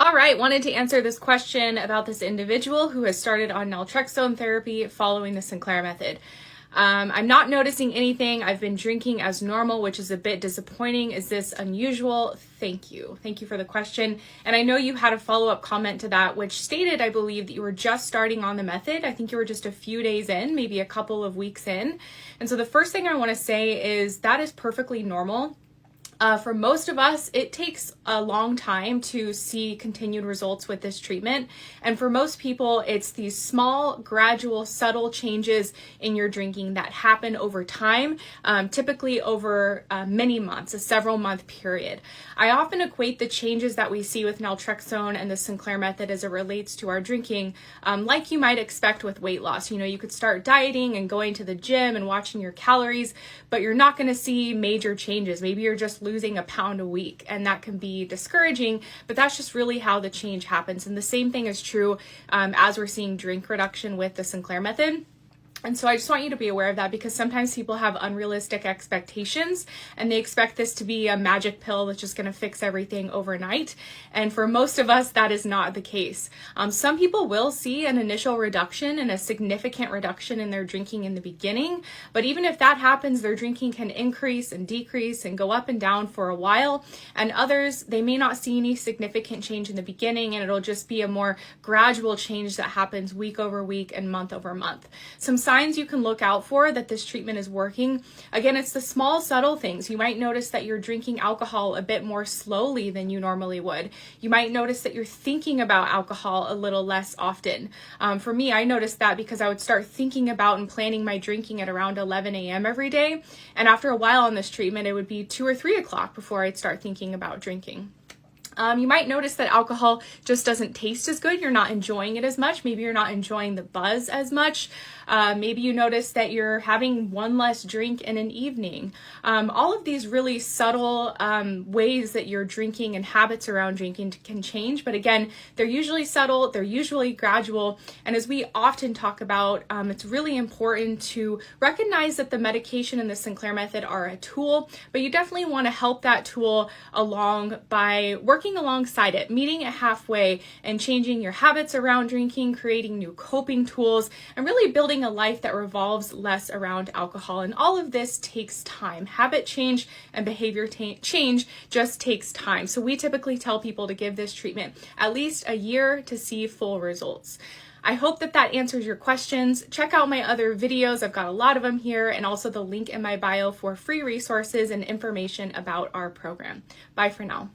All right, wanted to answer this question about this individual who has started on naltrexone therapy following the Sinclair method. I'm not noticing anything. I've been drinking as normal, which is a bit disappointing. Is this unusual? Thank you. Thank you for the question. And I know you had a follow-up comment to that, which stated, I believe, that you were just starting on the method. I think you were just a few days in, maybe a couple of weeks in. And so the first thing I want to say is that is perfectly normal. For most of us, it takes a long time to see continued results with this treatment. And for most people, it's these small, gradual, subtle changes in your drinking that happen over time, typically over many months, a several month period. I often equate the changes that we see with naltrexone and the Sinclair method as it relates to our drinking, like you might expect with weight loss. You know, you could start dieting and going to the gym and watching your calories, but you're not going to see major changes. Maybe you're just losing a pound a week, and that can be discouraging, but that's just really how the change happens. And the same thing is true as we're seeing drink reduction with the Sinclair method. And so I just want you to be aware of that, because sometimes people have unrealistic expectations and they expect this to be a magic pill that's just going to fix everything overnight. And for most of us, that is not the case. Some people will see an initial reduction and a significant reduction in their drinking in the beginning. But even if that happens, their drinking can increase and decrease and go up and down for a while. And others, they may not see any significant change in the beginning, and it'll just be a more gradual change that happens week over week and month over month. Some signs you can look out for that this treatment is working. Again, it's the small, subtle things. You might notice that you're drinking alcohol a bit more slowly than you normally would. You might notice that you're thinking about alcohol a little less often. For me, I noticed that because I would start thinking about and planning my drinking at around 11 a.m. every day. And after a while on this treatment, it would be 2 or 3 o'clock before I'd start thinking about drinking. You might notice that alcohol just doesn't taste as good. You're not enjoying it as much. Maybe you're not enjoying the buzz as much. Maybe you notice that you're having one less drink in an evening. All of these really subtle ways that your drinking and habits around drinking can change. But again, they're usually subtle, they're usually gradual. And as we often talk about, it's really important to recognize that the medication and the Sinclair method are a tool, but you definitely want to help that tool along by working alongside it, meeting it halfway and changing your habits around drinking, creating new coping tools, and really building a life that revolves less around alcohol. And all of this takes time. Habit change and behavior change just takes time. So we typically tell people to give this treatment at least a year to see full results. I hope that answers your questions. Check out my other videos. I've got a lot of them here, and also the link in my bio for free resources and information about our program. Bye for now.